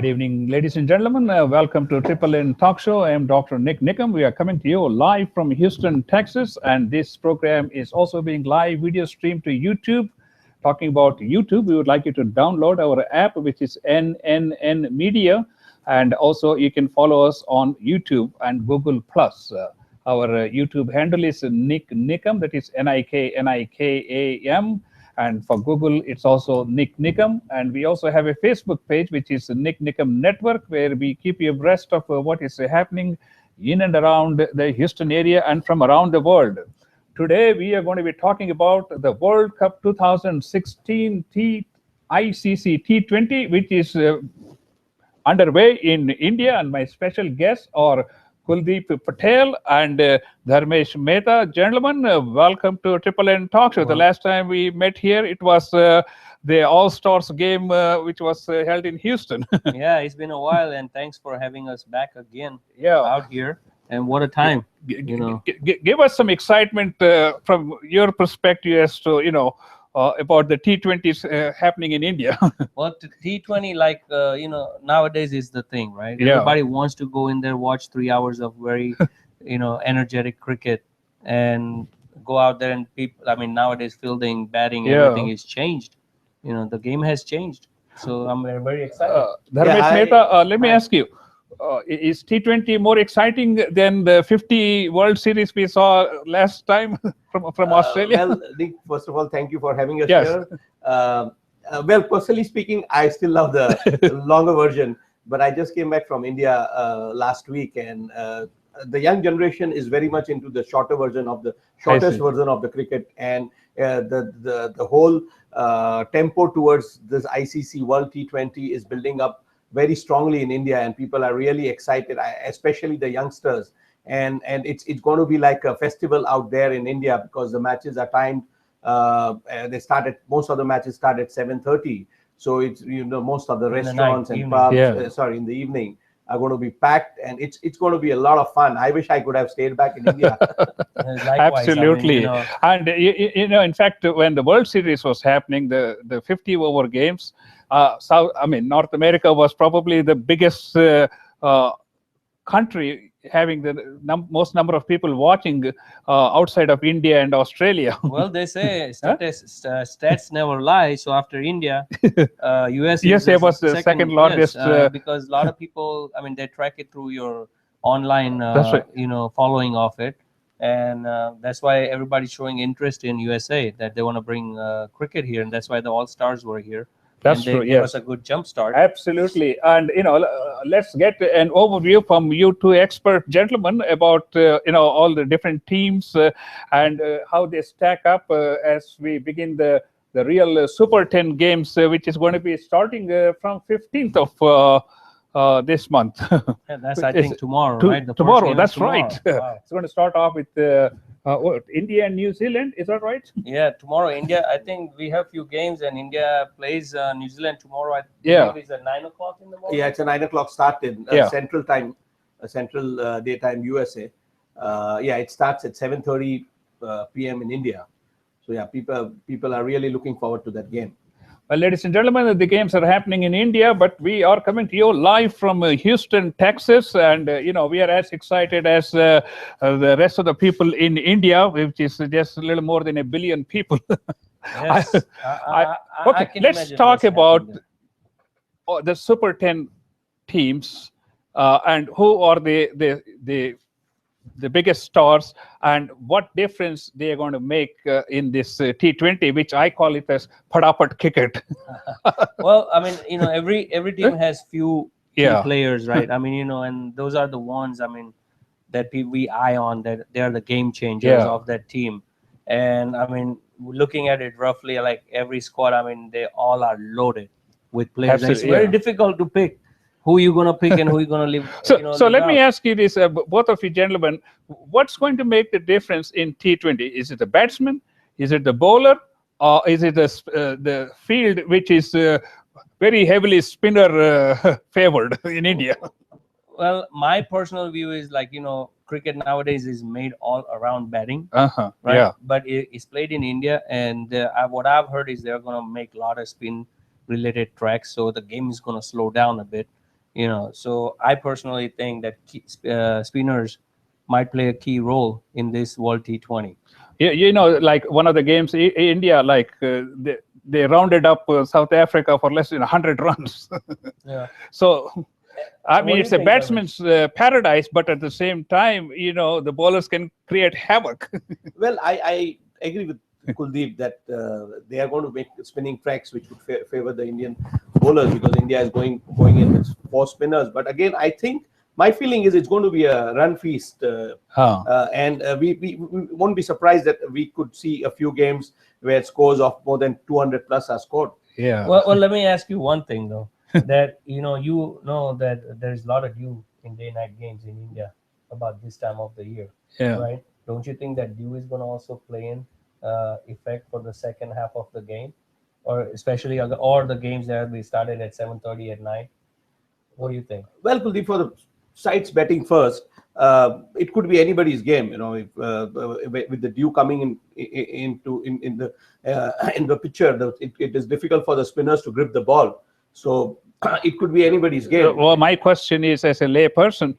Good evening, ladies and gentlemen. Welcome to Triple N Talk Show. I am Dr. Nik Nikam. We are coming to you live from Houston, Texas, and this program is also being live video streamed to YouTube. Talking about YouTube, we would like you to download our app, which is NNN Media, and also you can follow us on YouTube and Google Plus. Our YouTube handle is Nik Nikam, that is Niknikam. And for Google, it's also Nik Nikam. And we also have a Facebook page, which is Nik Nikam Network, where we keep you abreast of what is happening in and around the Houston area and from around the world. Today, we are going to be talking about the World Cup 2016 Icc T20, which is underway in India. And my special guests are Kuldeep Patel and Dharmesh Mehta. Gentlemen, welcome to Triple N Talk Show. The last time we met here, it was the All-Stars game, which was held in Houston. Yeah, it's been a while, and thanks for having us back again Yeah. out here. And what a time, you know. Give us some excitement from your perspective as to, about the T20s happening in India. Well, T20, like, nowadays is the thing, right? Yeah. Everybody wants to go in there, watch 3 hours of very, energetic cricket and go out there and people, nowadays fielding, batting, everything is changed. The game has changed. So I'm very excited. Dharmesh Mehta, let me ask you. Is T20 more exciting than the 50 World Series we saw last time from Australia? Well, Nick, first of all, thank you for having us here. Well, personally speaking, I still love the longer version, but I just came back from India last week, and the young generation is very much into the shortest version of the cricket, and the whole tempo towards this ICC World T20 is building up very strongly in India, and people are really excited, especially the youngsters. And it's going to be like a festival out there in India, because the matches are timed. Most of the matches start at 7:30. So it's most of the restaurants and pubs, in the evening, are going to be packed, and it's going to be a lot of fun. I wish I could have stayed back in India. Likewise, absolutely. And in fact, when the World Series was happening, the 50 over games, North America was probably the biggest country having the most number of people watching outside of India and Australia. Well, they say stats never lie. So after India, USA was the second largest. Because a lot of people, they track it through your online, following of it. And that's why everybody's showing interest in USA, that they want to bring cricket here. And that's why the All-Stars were here. That's true. Yes, was a good jump start. Absolutely. And let's get an overview from you two expert gentlemen about all the different teams and how they stack up as we begin the real Super 10 games, which is going to be starting from 15th of this month. And that's I think tomorrow, right? Tomorrow. That's right. Wow. It's going to start off with India and New Zealand. Is that right? Yeah, tomorrow India. I think we have few games, and India plays New Zealand tomorrow. I think it's at 9 o'clock in the morning. Yeah, it's a 9 o'clock start in Central Time, Central Daytime USA. It starts at 7:30 p.m. in India. So yeah, people are really looking forward to that game. Well, ladies and gentlemen, the games are happening in India, but we are coming to you live from Houston, Texas, and we are as excited as the rest of the people in India, which is just a little more than 1 billion people. Yes, okay, let's talk about the Super 10 teams and who are the biggest stars and what difference they are going to make in this T20, which I call it as padapat cricket. Well, every team has few key players, right? And those are the ones, that we eye on, that they are the game changers of that team. And looking at it roughly, like every squad, they all are loaded with players. It's very difficult to pick who you're going to pick and who you're going to leave. So let me ask you this, both of you gentlemen, what's going to make the difference in T20? Is it the batsman? Is it the bowler? Or is it the field, which is very heavily spinner favored in India? Well, my personal view is cricket nowadays is made all around batting, right? Yeah. But it's played in India, and what I've heard is they're going to make a lot of spin related tracks, so the game is going to slow down a bit. So I personally think that spinners might play a key role in this World T20. Like one of the games, India, like they rounded up South Africa for less than 100 runs. Yeah. So, I mean, it's a think, batsman's paradise, but at the same time, the bowlers can create havoc. Well, I agree with Kuldeep that they are going to make spinning tracks which would favor the Indian bowlers, because India is going in with 4 spinners. But again, I think my feeling is it's going to be a run feast, and we won't be surprised that we could see a few games where scores of more than 200 plus are scored. Yeah. Well, let me ask you one thing though. That that there's a lot of dew in day-night games in India about this time of the year, right? Don't you think that dew is going to also play in effect for the second half of the game, or especially or the games that we started at 7:30 at night? What do you think? Well, Kuldeep, for the sides betting first, it could be anybody's game. If, with the dew coming in the picture, it is difficult for the spinners to grip the ball. So it could be anybody's game. Well, my question is, as a lay person,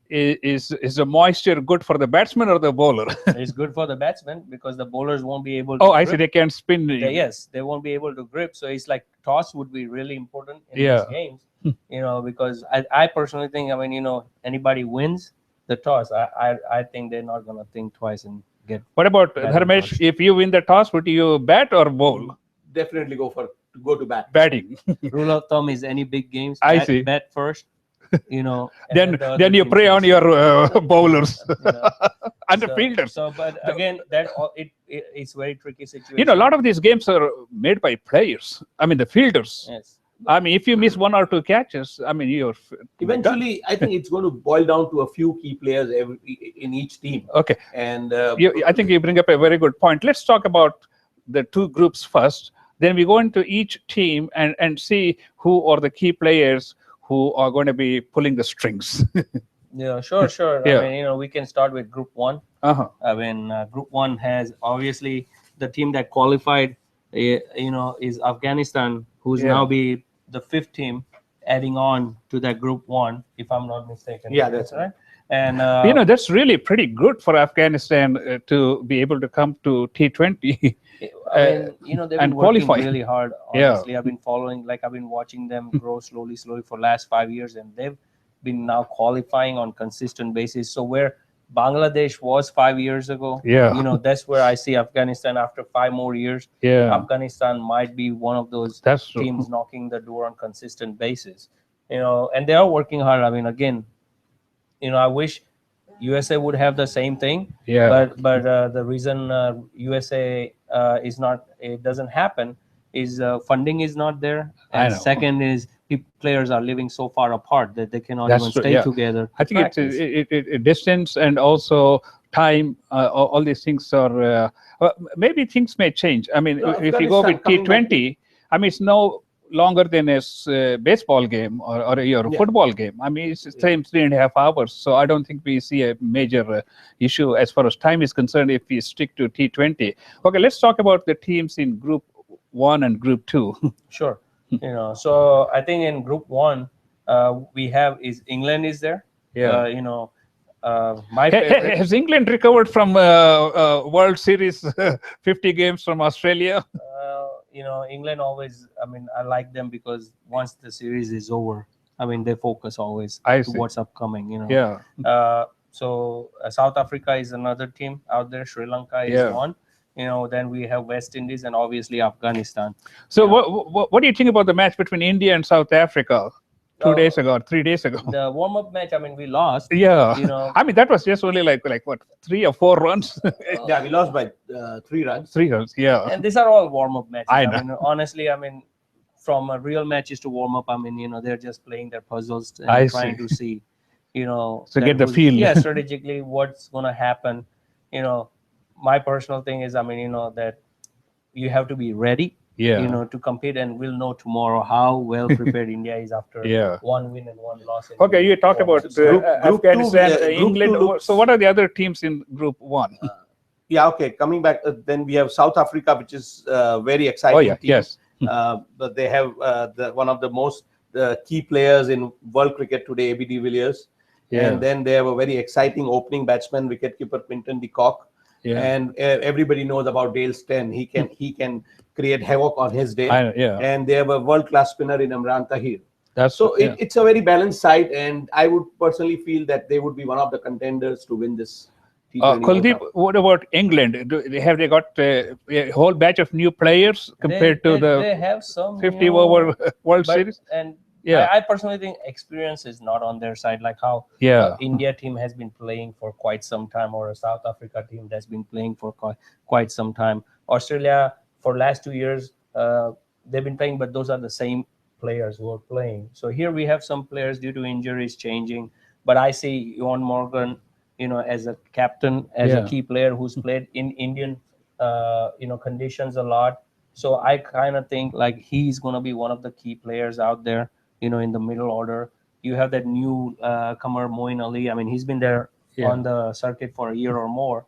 is the moisture good for the batsman or the bowler? It's good for the batsman because the bowlers won't be able to grip. I see, they can't spin. Yes, they won't be able to grip. So it's like toss would be really important in these games, because I personally think, anybody wins the toss, I think they're not going to think twice and get. What about Dharmesh? If you win the toss, would you bat or bowl? Definitely go to bat. Batting. Rule of thumb is any big games, see. bat first. Then you prey on your bowlers and the fielders. So, but again, it's very tricky situation. A lot of these games are made by players. I mean, the fielders. Yes. I mean, if you miss 1 or 2 catches, I mean, you're eventually. I think it's going to boil down to a few key players in each team. Okay. And I think you bring up a very good point. Let's talk about the 2 groups first. Then we go into each team and see who are the key players who are going to be pulling the strings. Yeah, sure. Yeah. I mean, we can start with Group 1. I mean, Group 1 has obviously the team that qualified, is Afghanistan, who's now be the 5th team adding on to that Group 1, if I'm not mistaken. Yeah, that's right. And that's really pretty good for Afghanistan to be able to come to T20. I mean, they've been and working qualify. really hard. Honestly, I've been watching them grow slowly for last 5 years, and they've been now qualifying on consistent basis. So where Bangladesh was 5 years ago, that's where I see Afghanistan after 5 more years. Afghanistan might be one of those teams knocking the door on consistent basis. And they are working hard. I mean, again, I wish USA would have the same thing. But the reason USA it doesn't happen is funding is not there, and second is players are living so far apart that they cannot even stay together. I think it's distance and also time. All these things are maybe things may change. I mean, if you go with T20, I mean, it's no longer than a baseball game or a football game. I mean, it's the same 3.5 hours. So I don't think we see a major issue as far as time is concerned if we stick to T20. Okay, let's talk about the teams in Group 1 and Group 2. Sure. So I think in Group 1, we have England is there. My favorite. Has England recovered from World Series 50 games from Australia? England always, I mean, I like them because once the series is over, I mean, they focus always to what's upcoming, So South Africa is another team out there. Sri Lanka is one. Then we have West Indies and obviously Afghanistan. So what do you think about the match between India and South Africa 2 days ago, 3 days ago? The warm-up match, I mean, we lost. I mean, that was just only like what, 3 or 4 runs? We lost by 3 runs. 3 runs, And these are all warm-up matches. I mean, honestly, I mean, from real matches to warm-up, I mean, they're just playing their puzzles and trying to see, so get the feel. Yeah, strategically, what's going to happen. My personal thing is, I mean, that you have to be ready. To compete, and we'll know tomorrow how well prepared India is after 1 win and 1 loss. Okay, you talked about Afghanistan, England. So what are the other teams in Group 1? Okay. Coming back, then we have South Africa, which is very exciting team. Yes. But they have one of the most key players in world cricket today, AB de Villiers. Yeah. And then they have a very exciting opening batsman, wicketkeeper Quinton de Kock. Yeah. And everybody knows about Dale Steyn. He can create havoc on his day. Yeah. And they have a world-class spinner in Imran Tahir. So it's a very balanced side, and I would personally feel that they would be one of the contenders to win this T20 Kuldeep, what about England? Have they got a whole batch of new players compared to the they have some 50 over World Series? And yeah, I personally think experience is not on their side, like how India team has been playing for quite some time, or a South Africa team that's been playing for quite some time. Australia for last 2 years they've been playing, but those are the same players who are playing. So here we have some players due to injuries changing, but I see Ewan Morgan, as a captain, as a key player who's played in Indian conditions a lot. So I kind of think like he's going to be one of the key players out there, in the middle order. You have that new comer Moeen Ali. I mean, he's been there on the circuit for a year or more.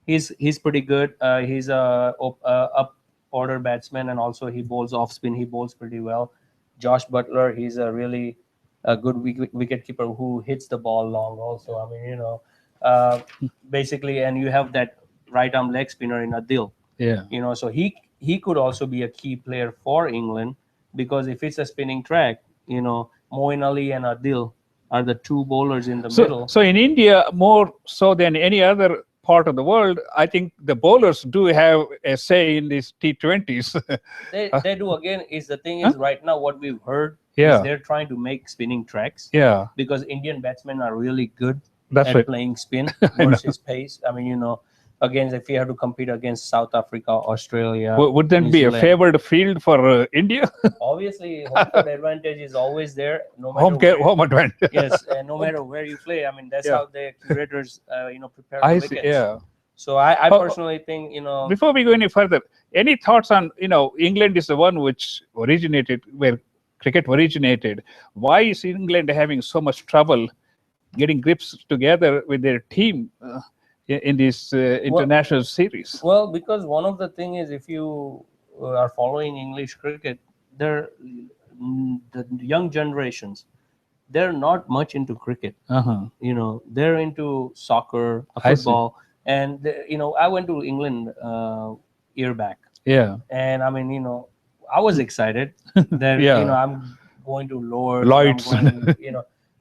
He's pretty good. He's a up order batsman, and also he bowls off spin. He bowls pretty well. Josh Butler, he's a really good wicket keeper who hits the ball long also. I mean, basically, and you have that right arm leg spinner in Adil. Yeah. So he could also be a key player for England, because if it's a spinning track, Moeen Ali and Adil are the two bowlers in the middle. So in India, more so than any other part of the world, I think the bowlers do have a say in these T20s. They do. Again, is the thing is right now what we've heard is they're trying to make spinning tracks. Yeah. Because Indian batsmen are really good at playing spin versus pace. I mean, again, if you have to compete against South Africa, Australia, would then be a favored field for India? Obviously, home court advantage is always there. No matter home advantage. Yes, and no matter where you play. I mean, that's how the curators, prepare the wickets. Yeah. So I personally think, Before we go any further, any thoughts on, England is the one which originated, where cricket originated. Why is England having so much trouble getting grips together with their team in this international series? Well, because one of the thing is, if you are following English cricket, the young generations, they're not much into cricket. They're into soccer, football, and I went to England year back. Yeah. And I mean, I was excited that I'm going to Lloyd's.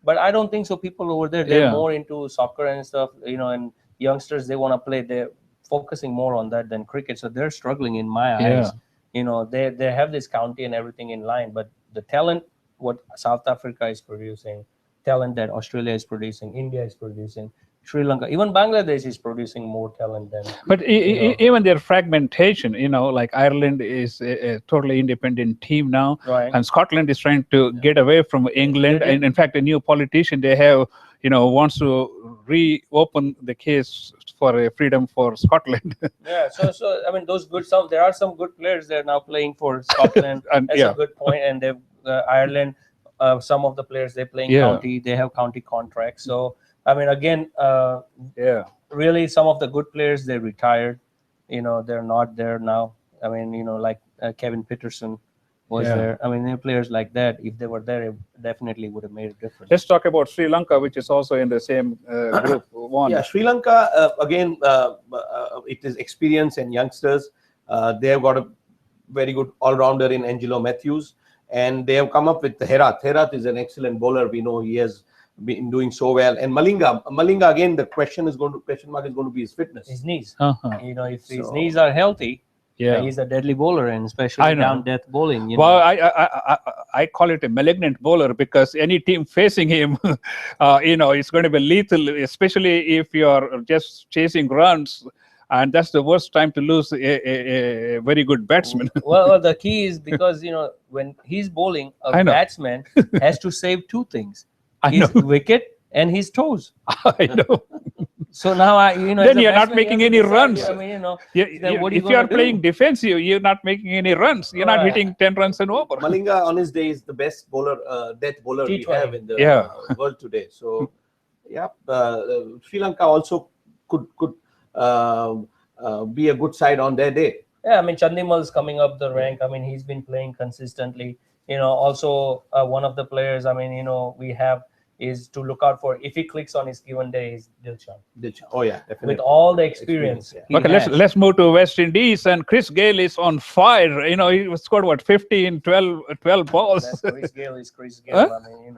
But I don't think so. People over there, they're more into soccer and stuff, and youngsters, they want to play. They're focusing more on that than cricket, so they're struggling in my eyes. They have this county and everything in line, but the talent what South Africa is producing, talent that Australia is producing, India is producing, Sri Lanka, even Bangladesh is producing more talent than. But even their fragmentation, like Ireland is a totally independent team now, and Scotland is trying to get away from England. And in fact, a new politician they have, wants to reopen the case for a freedom for Scotland. So I mean, there are some good players there now playing for Scotland. That's a good point. And they've Ireland, some of the players they're playing county, they have county contracts. So I mean, again, really, some of the good players they retired. They're not there now. I mean, like Kevin Peterson was there. I mean, players like that, if they were there, it definitely would have made a difference. Let's talk about Sri Lanka, which is also in the same group one. Yeah, Sri Lanka, again, it is experience and youngsters. They have got a very good all-rounder in Angelo Matthews, and they have come up with Herath. Herath is an excellent bowler. We know he has been doing so well. And Malinga again, the question mark is going to be his fitness. His knees. If his knees are healthy, he's a deadly bowler, and especially down death bowling. Well, I call it a malignant bowler, because any team facing him, it's going to be lethal, especially if you're just chasing runs. And that's the worst time to lose a very good batsman. Well, the key is because, when he's bowling, a batsman has to save two things. His wicket and his toes. I know. So now, then you're not making any runs. I mean, if you are playing defensive, you're not making any runs. You're not hitting 10 runs and over. Malinga on his day is the best bowler, death bowler T20. we have in the world today. So, Sri Lanka also could be a good side on their day. Yeah, I mean, Chandimal's coming up the rank. I mean, he's been playing consistently. Also one of the players, I mean, we have is to look out for. If he clicks on his given day, is Dilshan. Oh yeah, definitely. With all the experience. Okay, let's move to West Indies, and Chris Gayle is on fire. He scored what, 50 in 12 balls. That's Chris Gayle is Chris Gayle. Huh? I mean,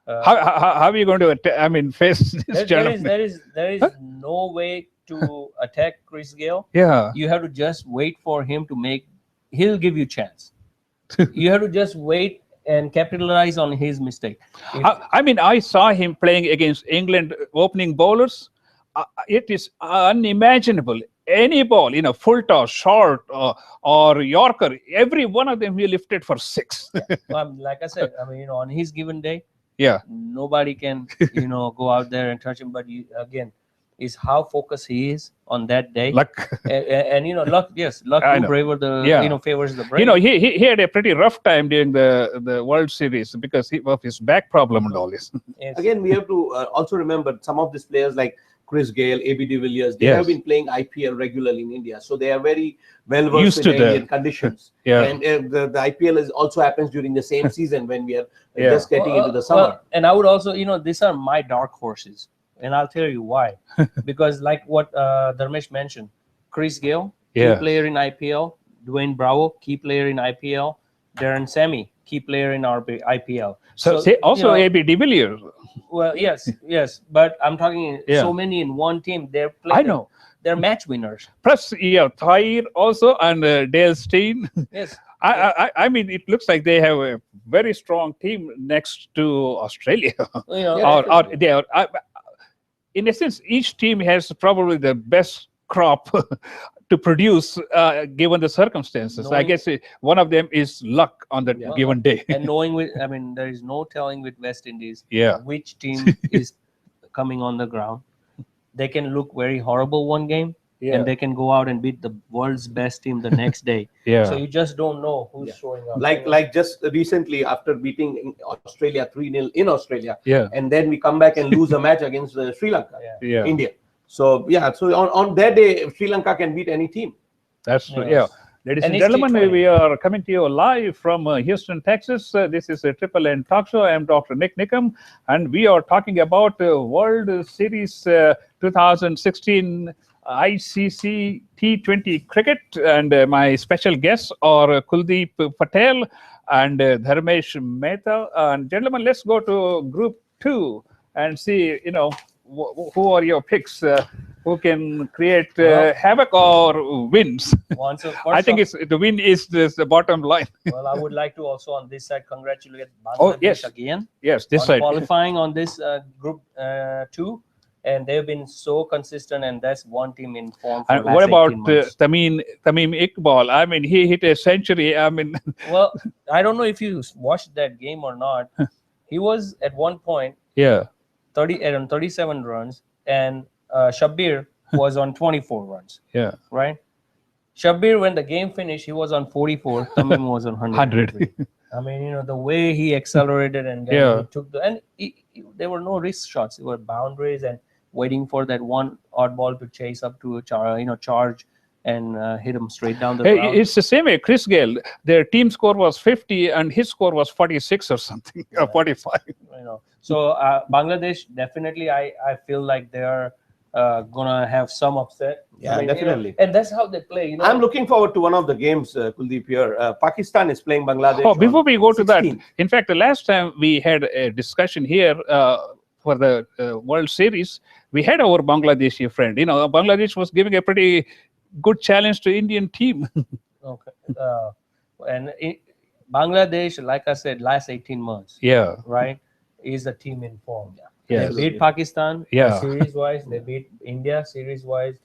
how are you going to face this gentleman? There is no way to attack Chris Gayle. Yeah, you have to just wait for him to make. He'll give you chance. You have to just wait and capitalize on his mistake. I saw him playing against England opening bowlers. It is unimaginable. Any ball, full toss, short, or Yorker, every one of them he lifted for 6. Yeah. Well, like I said, I mean, on his given day, yeah, nobody can, go out there and touch him. But again, is how focused he is on that day. Luck. and luck, yes, luck favors the brave. He had a pretty rough time during the World Series because of his back problem and all this. Yes. Again, we have to also remember some of these players like Chris Gayle, AB de Villiers, they have been playing IPL regularly in India, so they are very well versed in Indian conditions. And the IPL also happens during the same season when we are just getting into the summer. And I would also, these are my dark horses. And I'll tell you why. Because like what Dharmesh mentioned, Chris Gayle, key player in IPL, Dwayne Bravo, key player in IPL, Darren Sammy, key player in IPL. So also AB de Villiers. Well, yes, but I'm talking so many in one team. They're playing. I know. They're match winners. Plus, Thair also and Dale Steyn. Yes. I mean, it looks like they have a very strong team next to Australia. Or they are. In a sense, each team has probably the best crop to produce given the circumstances. I guess one of them is luck on that given day. And there is no telling with West Indies which team is coming on the ground. They can look very horrible one game, and they can go out and beat the world's best team the next day. So you just don't know who's showing up. Like just recently after beating Australia 3-0 in Australia, and then we come back and lose a match against Sri Lanka, India. So so on that day, Sri Lanka can beat any team. That's true. Yeah. Ladies and gentlemen, we are coming to you live from Houston, Texas. This is a Triple N Talk Show. I am Dr. Nik Nikam, and we are talking about World Series 2016 Icc T20 cricket, and my special guests are Kuldeep Patel and Dharmesh Mehta. And gentlemen, let's go to Group 2 and see, who are your picks? Who can create havoc or wins? I think the win is the bottom line. Well, I would like to also on this side congratulate Bangladesh again. Yes, this side. Qualifying on this Group 2. And they've been so consistent, and that's one team in form for what about Tamim Iqbal? I mean, he hit a century. I mean, well, I don't know if you watched that game or not. He was at one point 37 runs, and Shabbir was on 24 runs. Right. Shabbir, when the game finished, he was on 44. Tamim was on 100. I mean, the way he accelerated and he took there were no wrist shots. There were boundaries and waiting for that one odd ball to chase up to a charge and hit him straight down the ground. It's the same way. Chris Gayle, their team score was 50 and his score was 46 or something, or 45. So Bangladesh, definitely, I feel like they are gonna have some upset. Definitely. And that's how they play. I'm looking forward to one of the games, Kuldeep, here. Pakistan is playing Bangladesh. Oh, before we go to that, in fact, the last time we had a discussion here for the World Series, we had our Bangladeshi friend. Bangladesh was giving a pretty good challenge to Indian team. Okay. And Bangladesh, like I said, last 18 months. Right, is a team in form. They beat Pakistan series-wise. They beat India series-wise.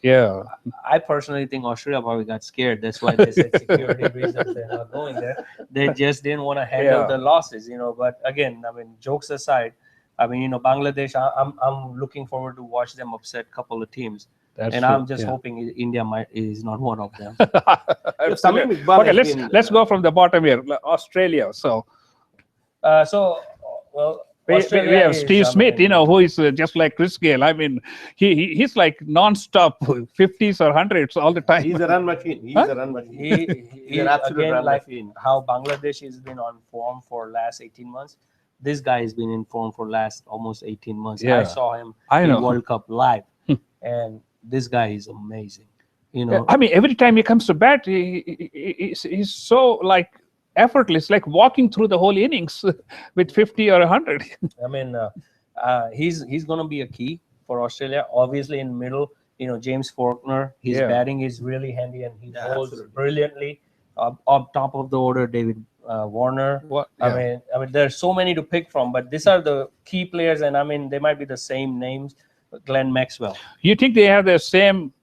I personally think Australia probably got scared. That's why they said security reasons they're not going there. They just didn't want to handle the losses, But again, I mean, jokes aside, I mean, Bangladesh, I'm looking forward to watch them upset a couple of teams. I'm just hoping India is not one of them. Okay, let's go from the bottom here. Australia. We have Steve Smith, you know, who is just like Chris Gayle. I mean, he's like non-stop 50s or 100s all the time. He's a run machine. He's a run machine. He's an absolute again, run like machine. how Bangladesh has been on form for last 18 months. This guy has been in form for last almost 18 months. Yeah. I saw him in World Cup live, and this guy is amazing. You know, I mean, every time he comes to bat, he's so like effortless, like walking through the whole innings with 50 or 100. I mean, he's going to be a key for Australia. Obviously, in middle, you know, James Faulkner, his batting is really handy and he bowls brilliantly. Up top of the order, David Warner. I mean, there's so many to pick from, but these are the key players, and I mean, they might be the same names. Glenn Maxwell. You think they have the same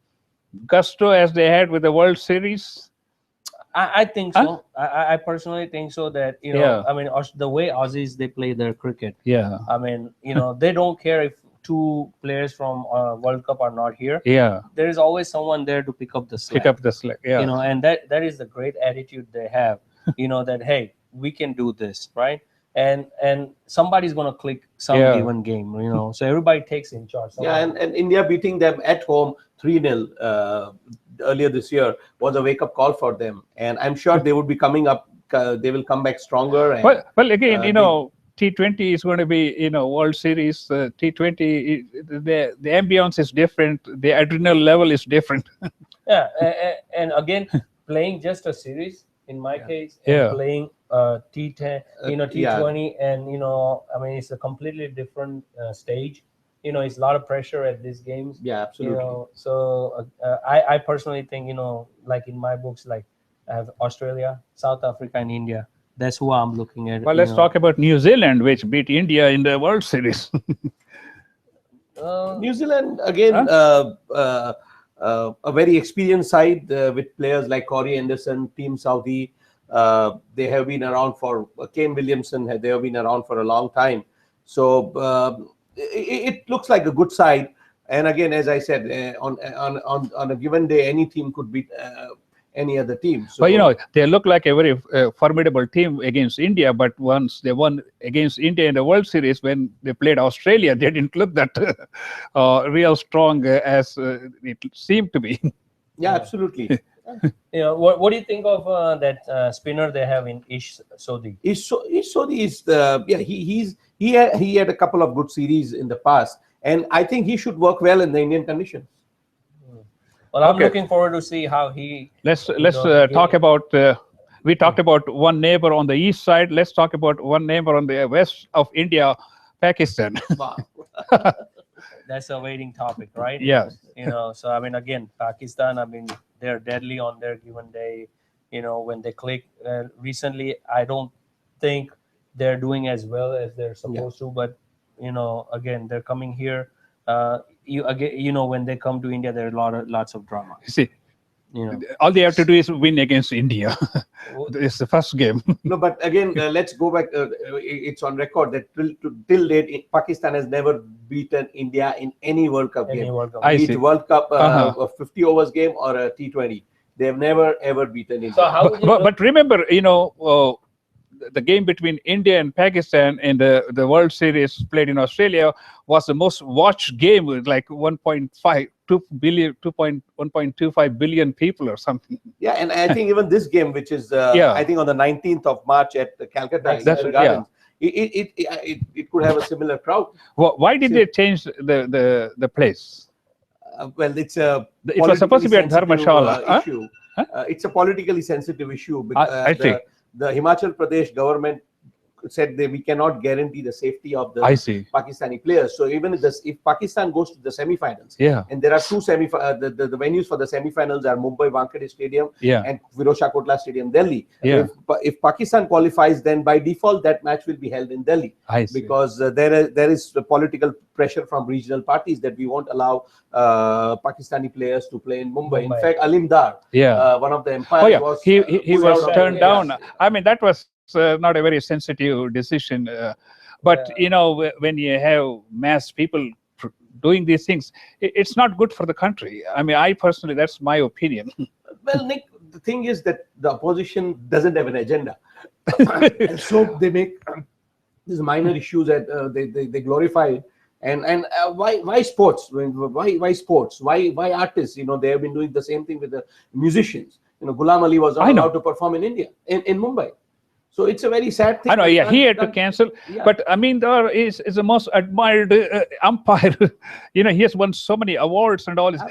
gusto as they had with the World Series? I think so. I personally think so. That, you know, I mean, the way Aussies they play their cricket. Yeah. I mean, you know, they don't care if two players from World Cup are not here. Yeah. There is always someone there to pick up the slack. Yeah. You know, and that is the great attitude they have. You know, that hey, we can do this, right? And somebody's gonna click some given game. You know, so everybody takes in charge. And India beating them at home 3-0 earlier this year was a wake-up call for them, and I'm sure they would be coming up. They will come back stronger. And, well, again, you know, T20 is going to be, you know, World Series. T20, the ambience is different. The adrenal level is different. Yeah, and again, playing just a series in my case, and playing T10, you know, T20, and you know, I mean, it's a completely different stage. You know, it's a lot of pressure at these games. Yeah, absolutely. You know, so I personally think, you know, like in my books, like I have Australia, South Africa, and India. That's who I'm looking at. Well, let's talk about New Zealand, which beat India in the World Series. New Zealand, again, a very experienced side with players like Corey Anderson, Team Southee. They have been around for Kane Williamson. They have been around for a long time. So it looks like a good side. And again, as I said, on a given day, any team could beat any other team. So, but you know, they look like a very formidable team against India. But once they won against India in the World Series, when they played Australia, they didn't look that real strong as it seemed to be. Yeah, absolutely. You know, what do you think of that spinner they have in Ish Sodhi? Ish Sodhi is he had a couple of good series in the past, and I think he should work well in the Indian conditions. Well, I'm looking forward to see how he. Let's talk about. We talked about one neighbor on the east side. Let's talk about one neighbor on the west of India, Pakistan. Wow. That's a waiting topic, right? Yeah. You know, so I mean, again, Pakistan. I mean, they're deadly on their given day. You know, when they click. Recently, I don't think they're doing as well as they're supposed to. But you know, again, they're coming here. You know, when they come to India, there are lots of drama. See, you know, all they have to do is win against India. It's the first game. No, but again, let's go back. It's on record that till date, Pakistan has never beaten India in any World Cup game. Be it World Cup, a 50 overs game or a T20. They have never ever beaten India. So how but remember, you know, the game between India and Pakistan in the World Series played in Australia was the most watched game with like 1.25 billion people or something. Yeah, and I think even this game, which is I think on the 19th of March at the Calcutta Gardens, it could have a similar crowd. Why did they change the place? Well, it was supposed to be at Dharmeshala. Issue. It's a politically sensitive issue because I think the Himachal Pradesh government said that we cannot guarantee the safety of the Pakistani players. So even if Pakistan goes to the semi-finals, and there are two the venues for the semi-finals are Mumbai Wankhede Stadium and Firozshah Kotla Stadium, Delhi. If Pakistan qualifies, then by default that match will be held in Delhi because there is political pressure from regional parties that we won't allow Pakistani players to play in Mumbai. In fact, Alim Dar, one of the umpires, he was turned down. I mean, that was not a very sensitive decision, but you know, when you have mass people doing these things, it's not good for the country. I mean, I personally, that's my opinion. Well, Nick, the thing is that the opposition doesn't have an agenda, and so they make these minor issues that they glorify. And why sports? Why sports? Why artists? They have been doing the same thing with the musicians. Ghulam Ali was not allowed to perform in India, in Mumbai. So it's a very sad thing. I know, yeah, he had to cancel. Yeah. But Amindar is the most admired umpire. He has won so many awards and all this.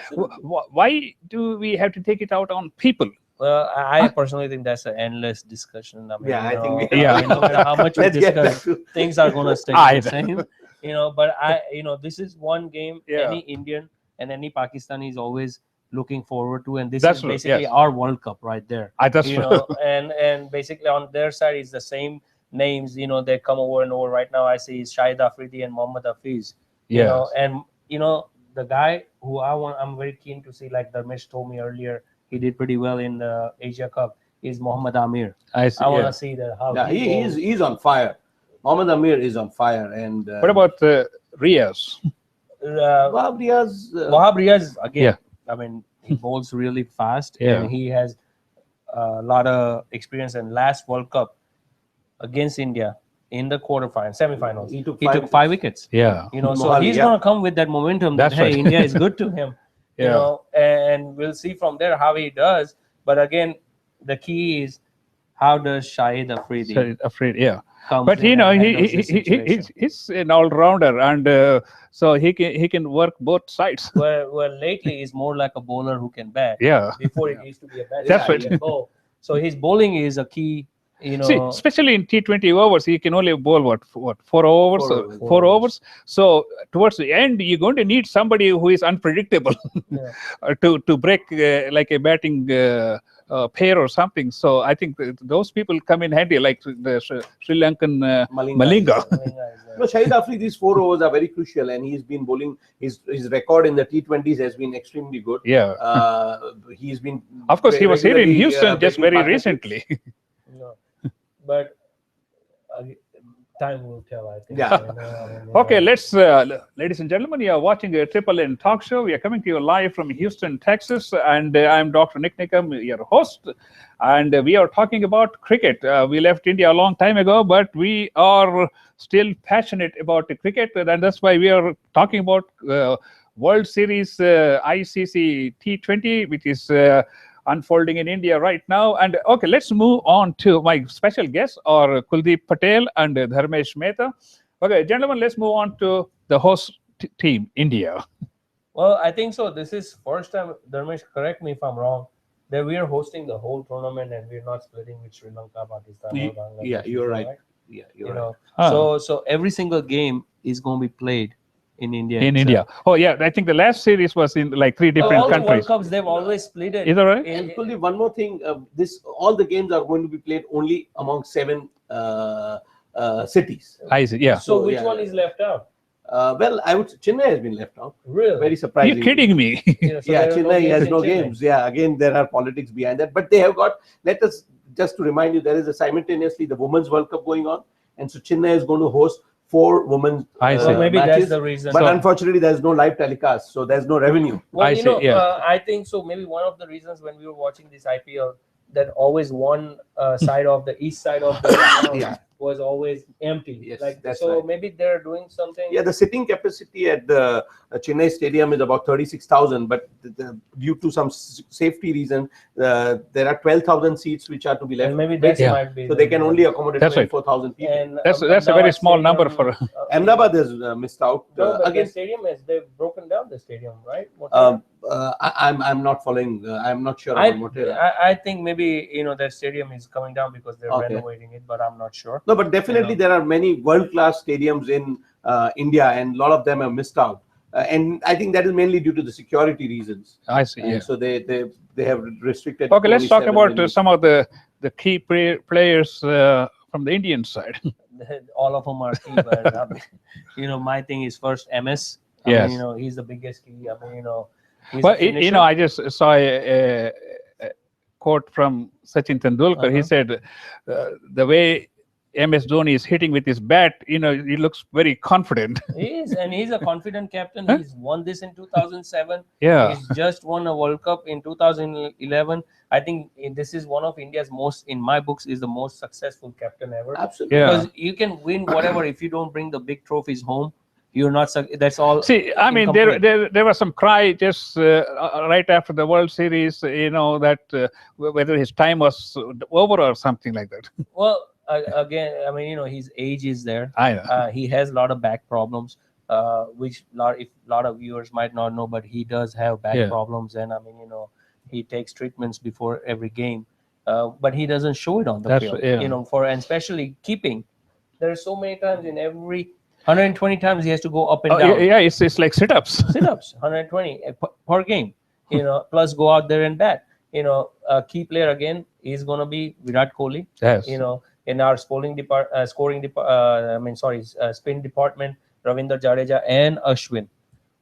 Why do we have to take it out on people? Well, I personally think that's an endless discussion. I mean, I think no matter how much we discuss, things are going to stay the same. But this is one game any Indian and any Pakistani is always looking forward to, and this is basically our World Cup right there. That's true. And basically on their side is the same names. They come over and over. Right now I see Shahid Afridi and Mohammad Hafiz. And the guy who I'm very keen to see, like Dharmesh told me earlier, he did pretty well in the Asia Cup, is Mohammad Amir. I want to see that how he's on fire. Mohammad Amir is on fire. And what about Riaz? Wahab Riaz again. I mean, he bowls really fast, and he has a lot of experience. And last World Cup against India in the semifinals, he took 5 wickets. Yeah, so he's gonna come with that momentum that India is good to him. And we'll see from there how he does. But again, the key is how does Shahid Afridi but he's an all-rounder, and so he can work both sides. Well, lately he's more like a bowler who can bat. Before he used to be a batsman. That's right. So his bowling is a key. See, especially in T20 overs, he can only bowl what 4 overs, 4 overs. So towards the end, you're going to need somebody who is unpredictable to break like a batting pair or something. So I think those people come in handy, like the Sri Lankan Malinga. Shahid Afridi's 4 overs are very crucial, and he's been bowling. His record in the T20s has been extremely good. He's been. Of course, he was here in Houston just very recently. But time will tell, I think. Okay, let's, ladies and gentlemen, you are watching a Triple N talk show. We are coming to you live from Houston, Texas, and I'm Dr. Nik Nikam, your host, and we are talking about cricket. We left India a long time ago, but we are still passionate about the cricket, and that's why we are talking about World Series ICC T20, which is unfolding in India right now. And okay, let's move on to my special guests, or Kuldeep Patel and Dharmesh Mehta. Okay, gentlemen, let's move on to the host team, India. Well, I think so. This is first time, Dharmesh, correct me if I'm wrong, that we are hosting the whole tournament and we're not splitting with Sri Lanka, Pakistan, or Bangladesh. You're right. Yeah, you're right. So every single game is going to be played in India. India. Oh, yeah. I think the last series was in like 3 different all countries. The World Cups, they've always split it. Is that right? And one more thing. All the games are going to be played only among 7 cities. I see. Yeah. So which one is left out? Well, I would say Chennai has been left out. Really? Very surprising. You're kidding me. Chennai has no games. Yeah, again, there are politics behind that. But they have got, let us just to remind you, there is simultaneously the Women's World Cup going on. And so Chennai is going to host 4 women's maybe matches, that's the reason. but unfortunately there's no live telecast, so there's no revenue. Well, I think so. Maybe one of the reasons when we were watching this IPL, that always one side of the east side of the ground was always empty. Yes, like that's so right. Maybe they're doing something. Yeah, the sitting capacity at the Chennai Stadium is about 36,000, but due to some safety reason, there are 12,000 seats which are to be left. And maybe that might be. So they can only accommodate 24,000 people. And that's a very small number for. Ahmedabad has missed out. No, but again, the stadium they've broken down the stadium, right? I'm not following. I'm not sure about Motera. I think maybe that stadium is coming down because they're renovating it, but I'm not sure. No, but definitely there are many world-class stadiums in India, and a lot of them have missed out. And I think that is mainly due to the security reasons. I see. And so they have restricted. Okay, let's talk about some of the key players from the Indian side. All of them are key, but my thing is first MS. Yes. He's the biggest key. Well, I just saw a quote from Sachin Tendulkar. He said, the way MS Dhoni is hitting with his bat, he looks very confident. He is, and he's a confident captain. He's won this in 2007. Yeah. He's just won a World Cup in 2011. I think this is one of India's most, in my books, is the most successful captain ever. Absolutely. Yeah. Because you can win whatever if you don't bring the big trophies home. You're not. That's all. See, I mean, there was some cry just right after the World Series, that whether his time was over or something like that. Well, again, I mean, his age is there. I know. He has a lot of back problems, which a lot of viewers might not know, but he does have back problems, and I mean, he takes treatments before every game, but he doesn't show it on the field. Yeah. And especially keeping. There are so many times in every 120 times he has to go up and down. Yeah, it's like sit-ups. Sit-ups, 120 per game. Plus go out there and bat. A key player again is going to be Virat Kohli. Yes. In our spin department, Ravindra Jadeja and Ashwin.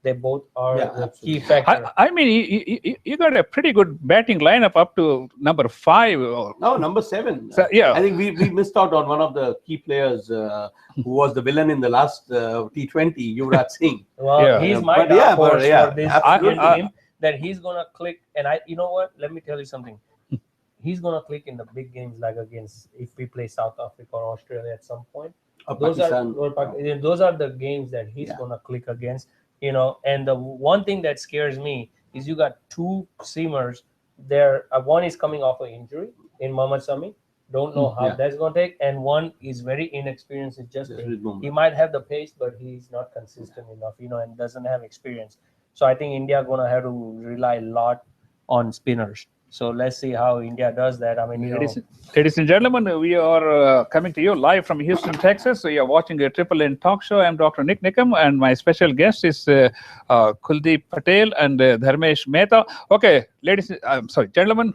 They both are the key factor. I mean, you got a pretty good batting lineup up to number 5. No, number 7. So, yeah. I think we missed out on one of the key players who was the villain in the last T20, Yuvraj Singh. Well, he's my dark horse for this game, that he's going to click. And you know what? Let me tell you something. He's going to click in the big games, like against, if we play South Africa or Australia at some point. Those are the games that he's going to click against. And the one thing that scares me is you got 2 seamers there. One is coming off an injury in Mohammad Sami. Don't know how that's going to take. And one is very inexperienced. It's just he might have the pace, but he's not consistent enough, and doesn't have experience. So I think India going to have to rely a lot on spinners. So let's see how India does that. I mean, ladies and gentlemen, we are coming to you live from Houston, Texas. So you are watching a Triple N talk show. I'm Dr. Nik Nikam, and my special guest is Kuldeep Patel and Dharmesh Mehta. Okay, gentlemen,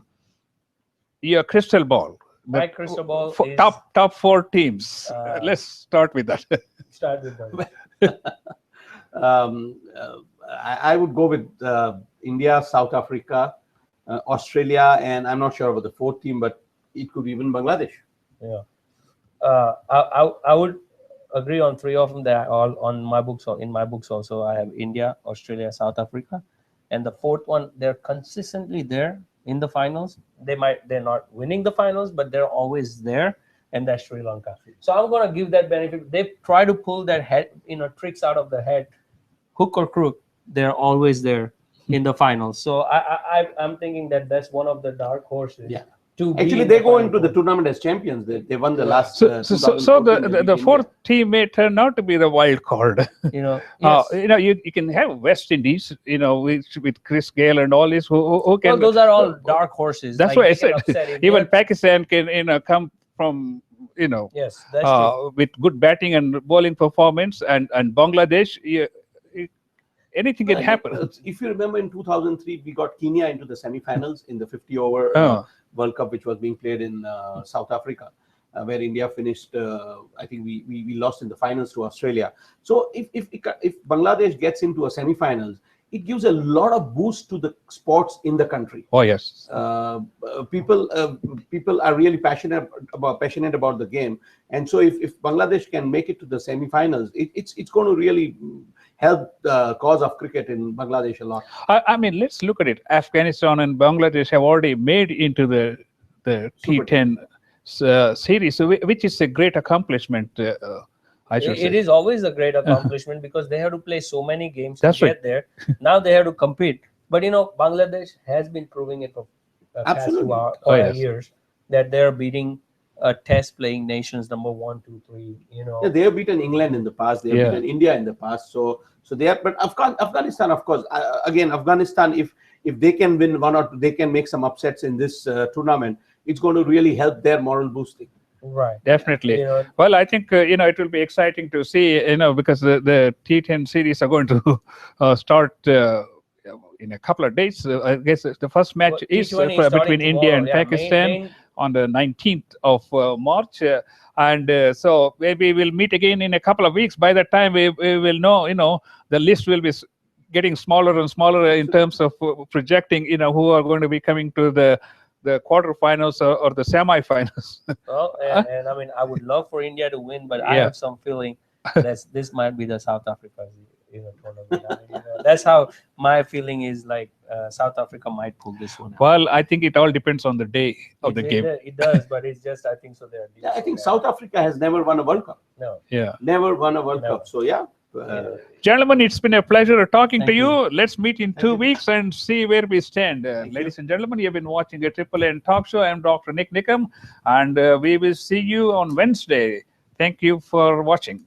your crystal ball. My crystal ball is top 4 teams. Let's start with that. Start with that. I would go with India, South Africa, Australia, and I'm not sure about the 4th team, but it could be even Bangladesh. Yeah, I would agree on 3 of them. They're all on my books. Or in my books also, I have India, Australia, South Africa, and the 4th one, they're consistently there in the finals. They're not winning the finals, but they're always there, and that's Sri Lanka. So I'm gonna give that benefit. They try to pull that head, tricks out of the head, hook or crook. They're always there in the finals. So I'm thinking that that's one of the dark horses. Yeah. Actually, they go into the tournament as champions. They won the last. So the 4th team may turn out to be the wild card. Yes. You can have West Indies. With Chris Gale and all this who can. Well, those are all dark horses. That's why I said even Pakistan can come from Yes, that's true. With good batting and bowling performance, and Bangladesh. Anything can happen. If you remember, in 2003, we got Kenya into the semi-finals in the 50-over World Cup, which was being played in South Africa, where India finished. I think we lost in the finals to Australia. So if Bangladesh gets into a semi-finals, it gives a lot of boost to the sports in the country. Oh yes, people are really passionate about the game, and so if Bangladesh can make it to the semi-finals, it's going to really help the cause of cricket in Bangladesh a lot. I mean, let's look at it. Afghanistan and Bangladesh have already made into the T10 series, which is a great accomplishment. I should say. It is always a great accomplishment because they have to play so many games to get there. Now they have to compete. But Bangladesh has been proving it for past 2 years that they're beating test playing nations number 1, 2, 3. Yeah, they have beaten England in the past. They have beaten India in the past. So they are. But Afghanistan, of course, Afghanistan, if they can win one or two, they can make some upsets in this tournament. It's going to really help their moral boosting. Right, definitely. Well, I think it will be exciting to see, because the T10 series are going to start in a couple of days. I guess the first match is between India and Pakistan on the 19th of March, and so maybe we'll meet again in a couple of weeks. By that time, we will know. The list will be getting smaller and smaller in terms of projecting, who are going to be coming to the the quarterfinals or the semi-finals. Well, and I mean, I would love for India to win, but I Yeah. have some feeling that this might be the South Africa tournament. I mean, that's how my feeling is. Like South Africa might pull this one out. Well, I think it all depends on the day of the game. It does, but it's just I think so. Yeah, I think South Africa has never won a World Cup. No. Yeah. Never won a World Cup. So yeah. Gentlemen, it's been a pleasure talking to Thank you. you. Let's meet in 2 weeks and see where we stand. Ladies and gentlemen, you've been watching a Triple N Talk Show. I'm Dr. Nik Nikam, and we will see you on Wednesday. Thank you for watching.